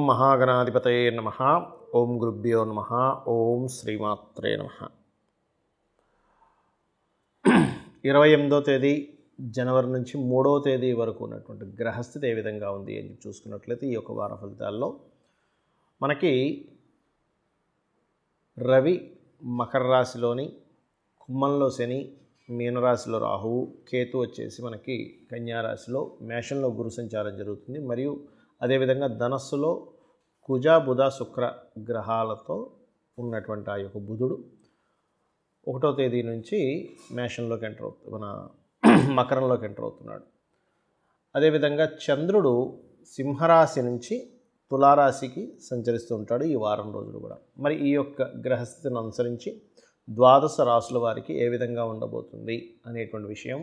మహాగణాధిపతయే నమః. ఓం గురుభ్యో నమః. ఓం శ్రీమాత్రే నమః. 28వ తేదీ జనవరి నుంచి 3వ తేదీ వరకు ఉన్నటువంటి గ్రహస్థితి ఏ విధంగా ఉంది అని చూసుకున్నట్లయితే ఈ యొక్క వార ఫలితాల్లో మనకి రవి మకర రాశిలోని, కుంభంలో శని, మీనరాశిలో రాహువు, కేతు వచ్చేసి మనకి కన్యా రాశిలో, మేషంలో గురు సంచారం జరుగుతుంది. మరియు అదేవిధంగా ధనస్సులో కుజ బుధ శుక్ర గ్రహాలతో ఉన్నటువంటి ఆ యొక్క బుధుడు 1వ తేదీ నుంచి మేషంలోకి ఎంటర్ అవుతుంది, మన మకరంలోకి ఎంటర్ అవుతున్నాడు. అదేవిధంగా చంద్రుడు సింహరాశి నుంచి తులారాశికి సంచరిస్తూ ఉంటాడు ఈ వారం రోజులు కూడా. మరి ఈ యొక్క గ్రహస్థితిని అనుసరించి ద్వాదశ రాశుల వారికి ఏ విధంగా ఉండబోతుంది అనేటువంటి విషయం,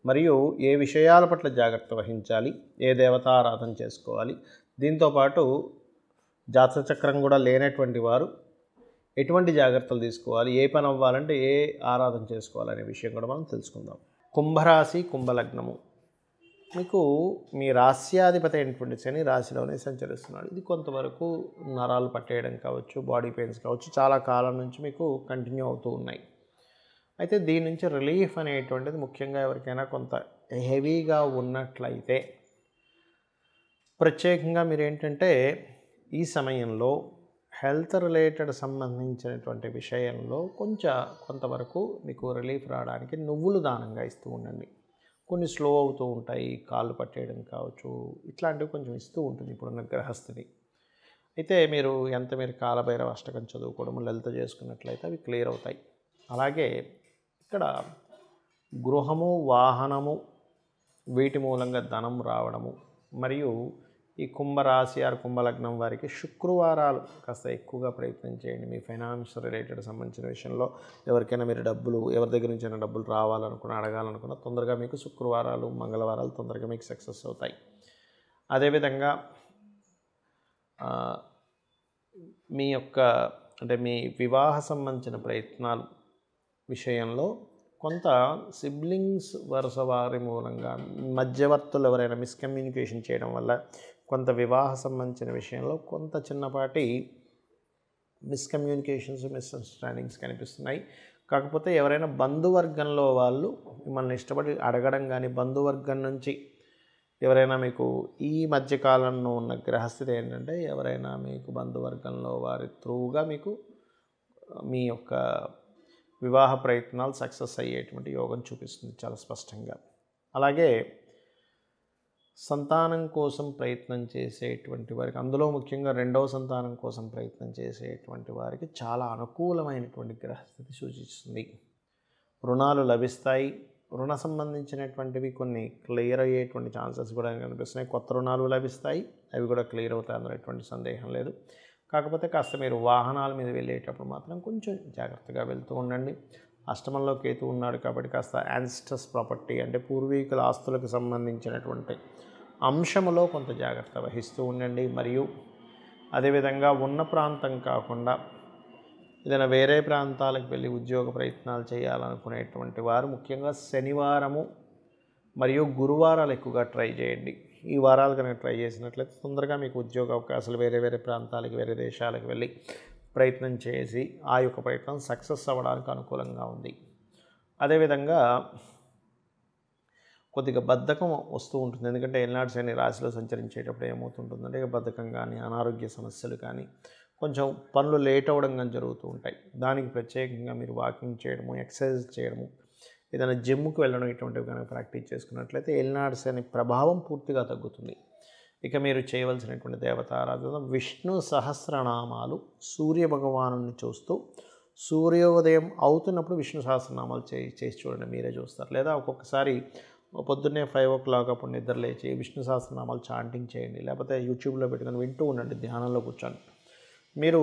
మరియు ఏ విషయాల పట్ల జాగ్రత్త వహించాలి, ఏ దేవతారాధన చేసుకోవాలి, దీంతోపాటు జాతక చక్రం కూడా లేనటువంటి వారు ఎటువంటి జాగ్రత్తలు తీసుకోవాలి, ఏ పని అవ్వాలంటే ఏ ఆరాధన చేసుకోవాలనే విషయం కూడా మనం తెలుసుకుందాం. కుంభరాశి, కుంభలగ్నము, మీకు మీ రాశ్యాధిపతి అయినటువంటి శని రాశిలోనే సంచరిస్తున్నాడు. ఇది కొంతవరకు నరాలు పట్టేయడం కావచ్చు, బాడీ పెయిన్స్ కావచ్చు, చాలా కాలం నుంచి మీకు కంటిన్యూ అవుతూ ఉన్నాయి. అయితే దీని నుంచి రిలీఫ్ అనేటువంటిది ముఖ్యంగా ఎవరికైనా కొంత హెవీగా ఉన్నట్లయితే ప్రత్యేకంగా మీరు ఏంటంటే ఈ సమయంలో హెల్త్ రిలేటెడ్ సంబంధించినటువంటి విషయంలో కొంతవరకు మీకు రిలీఫ్ రావడానికి నువ్వులు దానంగా ఇస్తూ ఉండండి. కొన్ని స్లో అవుతూ ఉంటాయి, కాళ్ళు పట్టేయడం కావచ్చు, ఇట్లాంటివి కొంచెం ఇస్తూ ఉంటుంది ఇప్పుడున్న గ్రహస్థితి. అయితే మీరు కాలభైరవ అష్టకం చదువుకోవడము, లలిత చేసుకున్నట్లయితే అవి క్లియర్ అవుతాయి. అలాగే ఇక్కడ గృహము, వాహనము, వీటి మూలంగా ధనం రావడము, మరియు ఈ కుంభరాశి ఆరు కుంభలగ్నం వారికి శుక్రవారాలు కాస్త ఎక్కువగా ప్రయత్నం చేయండి. మీ ఫైనాన్స్ రిలేటెడ్ సంబంధించిన విషయంలో ఎవరికైనా మీరు ఎవరి దగ్గర నుంచి అయినా డబ్బులు రావాలనుకున్నా, అడగాలనుకున్నా తొందరగా మీకు శుక్రవారాలు, మంగళవారాలు తొందరగా మీకు సక్సెస్ అవుతాయి. అదేవిధంగా మీ వివాహ సంబంధించిన ప్రయత్నాలు విషయంలో కొంత సిబ్లింగ్స్ వరుస వారి మూలంగా మధ్యవర్తులు ఎవరైనా మిస్కమ్యూనికేషన్ చేయడం వల్ల కొంత వివాహ సంబంధించిన విషయంలో కొంత చిన్నపాటి మిస్కమ్యూనికేషన్స్, మిస్అండర్స్టాండింగ్స్ కనిపిస్తున్నాయి. కాకపోతే ఎవరైనా బంధువర్గంలో వాళ్ళు మిమ్మల్ని ఇష్టపడి అడగడం కానీ, బంధువర్గం నుంచి ఎవరైనా మీకు ఈ మధ్యకాలంలో ఉన్న గ్రహస్థితి ఏంటంటే ఎవరైనా మీకు బంధువర్గంలో వారి త్రూగా మీకు మీ యొక్క వివాహ ప్రయత్నాలు సక్సెస్ అయ్యేటువంటి యోగం చూపిస్తుంది చాలా స్పష్టంగా. అలాగే సంతానం కోసం ప్రయత్నం చేసేటువంటి వారికి, అందులో ముఖ్యంగా 2వ సంతానం కోసం ప్రయత్నం చేసేటువంటి వారికి చాలా అనుకూలమైనటువంటి గ్రహస్థితి సూచిస్తుంది. రుణాలు లభిస్తాయి. రుణ సంబంధించినటువంటివి కొన్ని క్లియర్ అయ్యేటువంటి ఛాన్సెస్ కూడా కనిపిస్తున్నాయి. కొత్త రుణాలు లభిస్తాయి, అవి కూడా క్లియర్ అవుతాయి, అందులో ఎటువంటి సందేహం లేదు. కాకపోతే కాస్త మీరు వాహనాల మీద వెళ్ళేటప్పుడు మాత్రం కొంచెం జాగ్రత్తగా వెళ్తూ ఉండండి. అష్టమంలో కేతు ఉన్నాడు కాబట్టి కాస్త యాన్సిస్టర్స్ ప్రాపర్టీ అంటే పూర్వీకుల ఆస్తులకు సంబంధించినటువంటి అంశములో కొంత జాగ్రత్త వహిస్తూ ఉండండి. మరియు అదేవిధంగా ఉన్న ప్రాంతం కాకుండా ఏదైనా వేరే ప్రాంతాలకు వెళ్ళి ఉద్యోగ ప్రయత్నాలు చేయాలనుకునేటువంటి వారు ముఖ్యంగా శనివారము మరియు గురువారాలు ఎక్కువగా ట్రై చేయండి. ఈ వారాలు కనుక ట్రై చేసినట్లయితే తొందరగా మీకు ఉద్యోగ అవకాశాలు వేరే ప్రాంతాలకు, వేరే దేశాలకు వెళ్ళి ప్రయత్నం చేసి ఆ యొక్క ప్రయత్నం సక్సెస్ అవ్వడానికి అనుకూలంగా ఉంది. అదేవిధంగా కొద్దిగా బద్ధకం వస్తూ ఉంటుంది, ఎందుకంటే ఏలినాటి శని రాశిలో సంచరించేటప్పుడు ఏమవుతుంటుందంటే బద్ధకం కానీ, అనారోగ్య సమస్యలు కానీ, కొంచెం పనులు లేట్ అవ్వడం కానీ జరుగుతూ ఉంటాయి. దానికి ప్రత్యేకంగా మీరు వాకింగ్ చేయడము, ఎక్సర్సైజ్ చేయడము, ఏదైనా జిమ్కి వెళ్ళడం ఇటువంటివి కనుక ప్రాక్టీస్ చేసుకున్నట్లయితే ఏలినాటి శని ప్రభావం పూర్తిగా తగ్గుతుంది. ఇక మీరు చేయవలసినటువంటి దేవతారాధన విష్ణు సహస్రనామాలు, సూర్య భగవాను చూస్తూ సూర్యోదయం అవుతున్నప్పుడు విష్ణు సహస్రనామాలు చేసి చూడండి, మీరే చూస్తారు. లేదా ఒక్కొక్కసారి పొద్దున్నే 5 o'clock అప్పుడు నిద్ర లేచి విష్ణు సహస్రనామాలు చాంటింగ్ చేయండి, లేకపోతే యూట్యూబ్లో పెట్టుకొని వింటూ ఉండండి ధ్యానంలో కూర్చొని. మీరు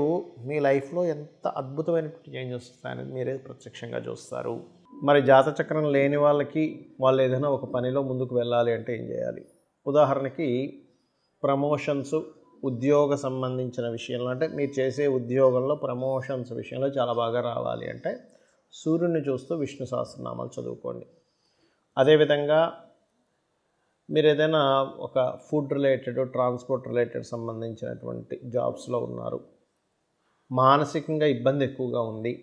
మీ లైఫ్లో ఎంత అద్భుతమైనటువంటి చేంజెస్ వస్తాయనేది మీరే ప్రత్యక్షంగా చూస్తారు. మరి జాతచక్రం లేని వాళ్ళకి వాళ్ళు ఏదైనా ఒక పనిలో ముందుకు వెళ్ళాలి అంటే ఏం చేయాలి? ఉదాహరణకి ప్రమోషన్స్, ఉద్యోగ సంబంధించిన విషయంలో, అంటే మీరు చేసే ఉద్యోగంలో ప్రమోషన్స్ విషయంలో చాలా బాగా రావాలి అంటే సూర్యుడిని చూస్తూ విష్ణు సహస్రనామాలు చదువుకోండి. అదేవిధంగా మీరు ఏదైనా ఒక ఫుడ్ రిలేటెడ్, ట్రాన్స్పోర్ట్ రిలేటెడ్ సంబంధించినటువంటి జాబ్స్లో ఉన్నారు, మానసికంగా ఇబ్బంది ఎక్కువగా ఉంది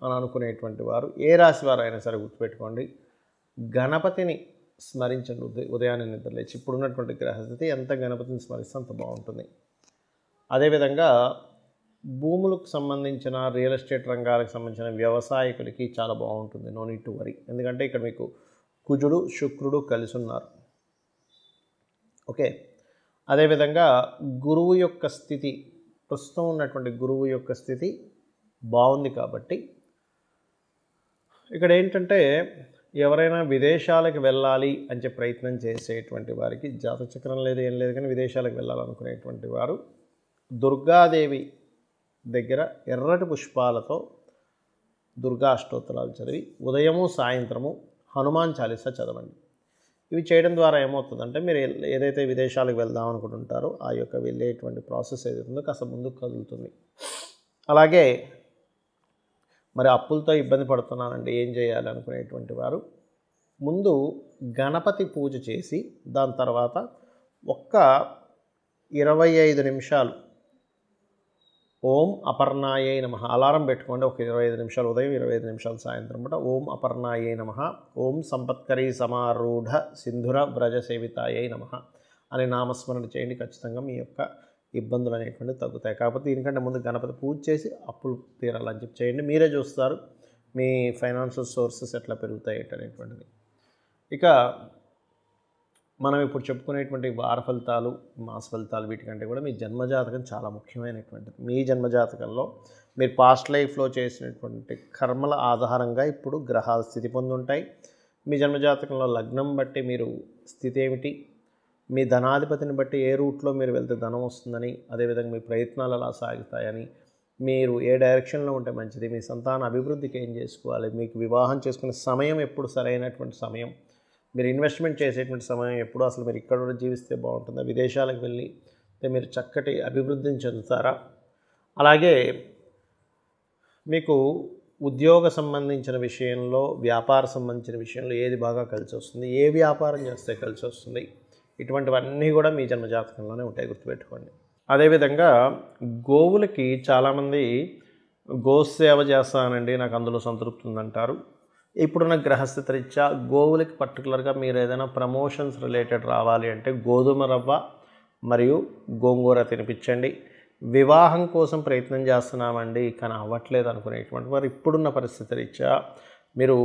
అని అనుకునేటువంటి వారు, ఏ రాశి వారైనా సరే గుర్తుపెట్టుకోండి, గణపతిని స్మరించండి. ఉదయాన్నే నిద్రలేచి ఇప్పుడున్నటువంటి గ్రహస్థితి ఎంత గణపతిని స్మరిస్తే అంత బాగుంటుంది. అదేవిధంగా భూములకు సంబంధించిన రియల్ ఎస్టేట్ రంగాలకు సంబంధించిన వ్యవసాయకులకి చాలా బాగుంటుంది. No need to worry. ఎందుకంటే ఇక్కడ మీకు కుజుడు శుక్రుడు కలిసి ఉన్నారు. ఓకే. అదేవిధంగా గురువు యొక్క స్థితి, ప్రస్తుతం ఉన్నటువంటి గురువు యొక్క స్థితి బాగుంది కాబట్టి ఇక్కడ ఏంటంటే ఎవరైనా విదేశాలకు వెళ్ళాలి అని చెప్పి ప్రయత్నం చేసేటువంటి వారికి, జాతచక్రం లేదు ఏం లేదు కానీ విదేశాలకు వెళ్ళాలనుకునేటువంటి వారు దుర్గాదేవి దగ్గర ఎర్రటి పుష్పాలతో దుర్గా అష్టోత్తరాలు చదివి ఉదయము సాయంత్రము హనుమాన్ చాలీసా చదవండి. ఇవి చేయడం ద్వారా ఏమవుతుందంటే మీరు ఏదైతే విదేశాలకు వెళ్దాం అనుకుంటుంటారో ఆ యొక్క వెళ్ళేటువంటి ప్రాసెస్ ఏదైతుందో కాస్త ముందుకు కదులుతుంది. అలాగే మరి అప్పులతో ఇబ్బంది పడుతున్నానండి, ఏం చేయాలి అనుకునేటువంటి వారు ముందు గణపతి పూజ చేసి దాని తర్వాత ఒక్క 25 నిమిషాలు ఓం అపర్ణాయై నమః అలారం పెట్టుకోండి. ఒక 25 నిమిషాలు ఉదయం, 25 నిమిషాలు సాయంత్రం పూట ఓం అపర్ణాయై నమః, ఓం సంపత్కరీ సమారూఢ సింధుర వ్రజ సేవితాయై నమః అనే నామస్మరణ చేయండి. ఖచ్చితంగా మీ యొక్క ఇబ్బందులు అనేటువంటివి తగ్గుతాయి. కాకపోతే దీనికంటే ముందు గణపతి పూజ చేసి అప్పులు తీరాలని చెప్పి చేయండి. మీరే చూస్తారు మీ ఫైనాన్షియల్ సోర్సెస్ ఎట్లా పెరుగుతాయి అనేటువంటిది. ఇక మనం ఇప్పుడు చెప్పుకునేటువంటి వార ఫలితాలు, మాస ఫలితాలు, వీటికంటే కూడా మీ జన్మజాతకం చాలా ముఖ్యమైనటువంటిది. మీ జన్మజాతకంలో మీరు పాస్ట్ లైఫ్లో చేసినటువంటి కర్మల ఆధారంగా ఇప్పుడు గ్రహాలు స్థితి పొందుంటాయి. మీ జన్మజాతకంలో లగ్నం బట్టి మీరు స్థితి ఏమిటి, మీ ధనాధిపతిని బట్టి ఏ రూట్లో మీరు వెళ్తే ధనం వస్తుందని, అదేవిధంగా మీ ప్రయత్నాలు ఎలా సాగుతాయని, మీరు ఏ డైరెక్షన్లో ఉంటే మంచిది, మీ సంతాన అభివృద్ధికి ఏం చేసుకోవాలి, మీకు వివాహం చేసుకునే సమయం ఎప్పుడు సరైనటువంటి సమయం, మీరు ఇన్వెస్ట్మెంట్ చేసేటువంటి సమయం ఎప్పుడు, అసలు మీరు ఇక్కడ కూడా జీవిస్తే బాగుంటుందా, విదేశాలకు వెళ్ళి మీరు చక్కటి అభివృద్ధిని చెందుతారా, అలాగే మీకు ఉద్యోగ సంబంధించిన విషయంలో, వ్యాపార సంబంధించిన విషయంలో ఏది బాగా కలిసి వస్తుంది, ఏ వ్యాపారం చేస్తే కలిసి వస్తుంది, ఇటువంటివన్నీ కూడా మీ జన్మజాతకంలోనే ఉంటాయి, గుర్తుపెట్టుకోండి. అదేవిధంగా గోవులకి చాలామంది గోసేవ చేస్తానండి నాకు అందులో సంతృప్తి ఉందంటారు. ఇప్పుడున్న గ్రహస్థితి రీత్యా గోవులకి పర్టికులర్గా మీరు ఏదైనా ప్రమోషన్స్ రిలేటెడ్ రావాలి అంటే గోధుమ రవ్వ మరియు గోంగూర తినిపించండి. వివాహం కోసం ప్రయత్నం చేస్తున్నామండి కానీ అవ్వట్లేదు అనుకునేటువంటి వారు ఇప్పుడున్న పరిస్థితి రీత్యా మీరు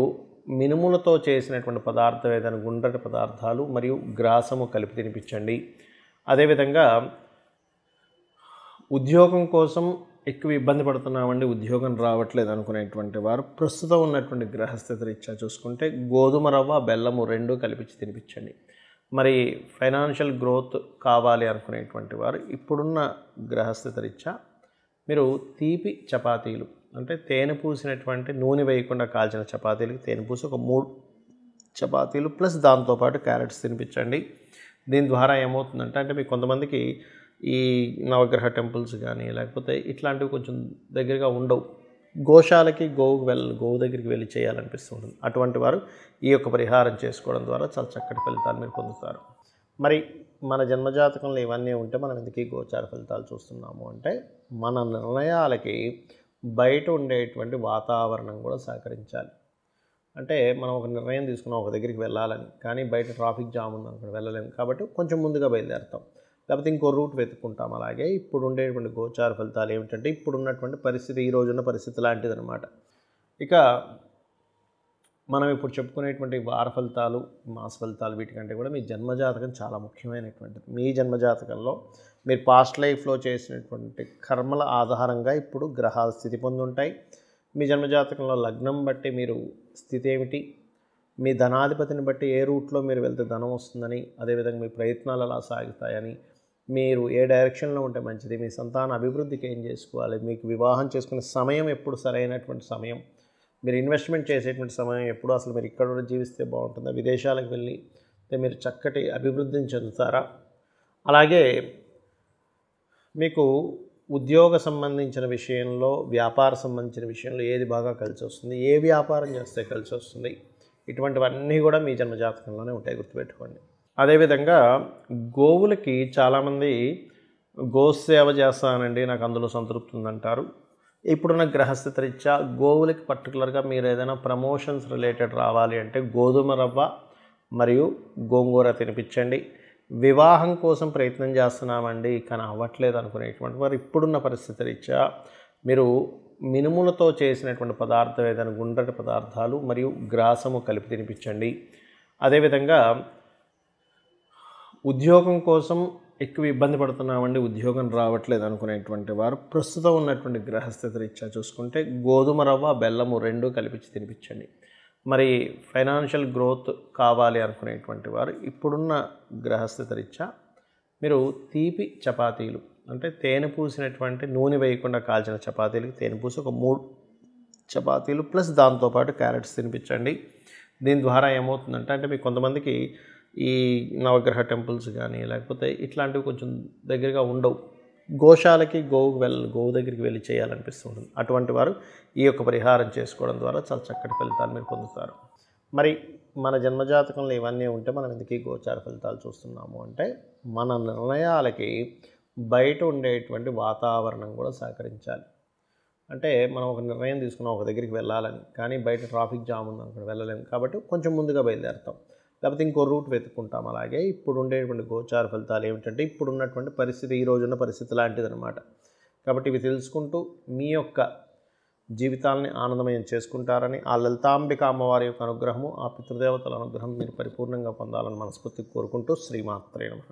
మినుములతో చేసినటువంటి పదార్థం ఏదైనా గుండ్రటి పదార్థాలు మరియు గ్రాసము కలిపి తినిపించండి. అదేవిధంగా ఉద్యోగం కోసం ఎక్కువ ఇబ్బంది పడుతున్నామండి, ఉద్యోగం రావట్లేదు అనుకునేటువంటి వారు ప్రస్తుతం ఉన్నటువంటి గ్రహస్థితి రీత్యా చూసుకుంటే గోధుమ రవ్వ, బెల్లము రెండు కలిపించి తినిపించండి. మరి ఫైనాన్షియల్ గ్రోత్ కావాలి అనుకునేటువంటి వారు ఇప్పుడున్న గ్రహస్థితి రీత్యా మీరు తీపి చపాతీలు అంటే తేనె పూసినటువంటి నూనె వేయకుండా కాల్చిన చపాతీలకి తేనె పూసి ఒక 3 చపాతీలు ప్లస్ దాంతోపాటు క్యారెట్స్ తినిపించండి. దీని ద్వారా ఏమవుతుందంటే అంటే మీకు కొంతమందికి ఈ నవగ్రహ టెంపుల్స్ కానీ లేకపోతే ఇట్లాంటివి కొంచెం దగ్గరగా ఉండవు, గోశాలకి గోవు దగ్గరికి వెళ్ళి చేయాలనిపిస్తూ ఉంటుంది. అటువంటి వారు ఈ యొక్క పరిహారం చేసుకోవడం ద్వారా చాలా చక్కటి ఫలితాలు మీరు పొందుతారు. మరి మన జన్మజాతకంలో ఇవన్నీ ఉంటే మనం ఎందుకు గోచార ఫలితాలు చూస్తున్నాము అంటే మన నిర్ణయాలకి బయట ఉండేటువంటి వాతావరణం కూడా సహకరించాలి. అంటే మనం ఒక నిర్ణయం తీసుకున్నాం ఒక దగ్గరికి వెళ్ళాలని, కానీ బయట ట్రాఫిక్ జామ్ ఉందనుకోండి వెళ్ళలేము, కాబట్టి కొంచెం ముందుగా బయలుదేరుతాం, లేకపోతే ఇంకో రూట్ వెతుక్కుంటాం. అలాగే ఇప్పుడు ఉండేటువంటి గోచార ఫలితాలు ఏమిటంటే ఇప్పుడు ఉన్నటువంటి పరిస్థితి, ఈ రోజున్న పరిస్థితి లాంటిదన్నమాట. ఇక మనం ఇప్పుడు చెప్పుకునేటువంటి వార ఫలితాలు, మాస ఫలితాలు, వీటికంటే కూడా మీ జన్మజాతకం చాలా ముఖ్యమైనటువంటిది. మీ జన్మజాతకంలో మీరు పాస్ట్ లైఫ్లో చేసినటువంటి కర్మల ఆధారంగా ఇప్పుడు గ్రహాలు స్థితి పొందుంటాయి. మీ జన్మజాతకంలో లగ్నం బట్టి మీరు స్థితి ఏమిటి, మీ ధనాధిపతిని బట్టి ఏ రూట్లో మీరు వెళ్తే ధనం వస్తుందని, అదేవిధంగా మీ ప్రయత్నాలు ఎలా సాగుతాయని, మీరు ఏ డైరెక్షన్లో ఉంటే మంచిది, మీ సంతాన అభివృద్ధికి ఏం చేసుకోవాలి, మీకు వివాహం చేసుకునే సమయం ఎప్పుడు సరైనటువంటి సమయం, మీరు ఇన్వెస్ట్మెంట్ చేసేటువంటి సమయం ఎప్పుడు, అసలు మీరు ఇక్కడ కూడా జీవిస్తే బాగుంటుందా, విదేశాలకు వెళ్ళి మీరు చక్కటి అభివృద్ధిని చెందుతారా, అలాగే మీకు ఉద్యోగ సంబంధించిన విషయంలో, వ్యాపార సంబంధించిన విషయంలో ఏది బాగా కలిసి వస్తుంది, ఏ వ్యాపారం చేస్తే కలిసి వస్తుంది, ఇటువంటివన్నీ కూడా మీ జన్మజాతకంలోనే ఉంటాయి, గుర్తుపెట్టుకోండి. అదేవిధంగా గోవులకి చాలామంది గోసేవ చేస్తానండి, నాకు అందులో సంతృప్తి ఉందంటారు. ఇప్పుడున్న గ్రహస్థితి రీత్యా గోవులకి పర్టికులర్గా మీరు ఏదైనా ప్రమోషన్స్ రిలేటెడ్ రావాలి అంటే గోధుమ రవ్వ మరియు గోంగూర తినిపించండి. వివాహం కోసం ప్రయత్నం చేస్తున్నామండి కానీ అవ్వట్లేదు అనుకునేటువంటి వారు ఇప్పుడున్న పరిస్థితి రీత్యా మీరు మినుములతో చేసినటువంటి పదార్థం ఏదైనా గుండ్రటి పదార్థాలు మరియు గ్రాసము కలిపి తినిపించండి. అదేవిధంగా ఉద్యోగం కోసం ఎక్కువ ఇబ్బంది పడుతున్నామండి, ఉద్యోగం రావట్లేదు అనుకునేటువంటి వారు ప్రస్తుతం ఉన్నటువంటి గ్రహస్థితి రీత్యా చూసుకుంటే గోధుమ రవ్వ బెల్లము రెండూ కలిపించి తినిపించండి. మరి ఫైనాన్షియల్ గ్రోత్ కావాలి అనుకునేటువంటి వారు ఇప్పుడున్న గ్రహస్థితి రీత్యా మీరు తీపి చపాతీలు అంటే తేనె పూసినటువంటి నూనె వేయకుండా కాల్చిన చపాతీలకి తేనె పూసి ఒక 3 చపాతీలు ప్లస్ దాంతోపాటు క్యారెట్స్ తినిపించండి. దీని ద్వారా ఏమవుతుందంటే అంటే మీకు కొంతమందికి ఈ నవగ్రహ టెంపుల్స్ కానీ లేకపోతే ఇట్లాంటివి కొంచెం దగ్గరగా ఉండవు, గోశాలకి గోవు దగ్గరికి వెళ్ళి చేయాలనిపిస్తుంటుంది. అటువంటి వారు ఈ యొక్క పరిహారం చేసుకోవడం ద్వారా చాలా చక్కటి ఫలితాలు మీరు పొందుతారు. మరి మన జన్మజాతకంలో ఇవన్నీ ఉంటే మనం ఎందుకు ఈ గోచార ఫలితాలు చూస్తున్నాము అంటే మన నిర్ణయాలకి బయట ఉండేటువంటి వాతావరణం కూడా సహకరించాలి. అంటే మనం ఒక నిర్ణయం తీసుకున్నాం ఒక దగ్గరికి వెళ్ళాలని, కానీ బయట ట్రాఫిక్ జామ్ ఉంది అక్కడ వెళ్ళలేము కాబట్టి కొంచెం ముందుగా బయలుదేరుతాం, లేకపోతే ఇంకో రూట్ వెతుక్కుంటాం. అలాగే ఇప్పుడు ఉండేటువంటి గోచార ఫలితాలు ఏమిటంటే ఇప్పుడు ఉన్నటువంటి పరిస్థితి ఈ రోజున్న పరిస్థితి లాంటిదన్నమాట. కాబట్టి ఇవి తెలుసుకుంటూ మీ యొక్క జీవితాలని ఆనందమయం చేసుకుంటారని, ఆ లలితాంబిక అమ్మవారి యొక్క అనుగ్రహము, ఆ పితృదేవతల అనుగ్రహం మీరు పరిపూర్ణంగా పొందాలని మనస్ఫూర్తిగా కోరుకుంటూ శ్రీమాత్రే నమః.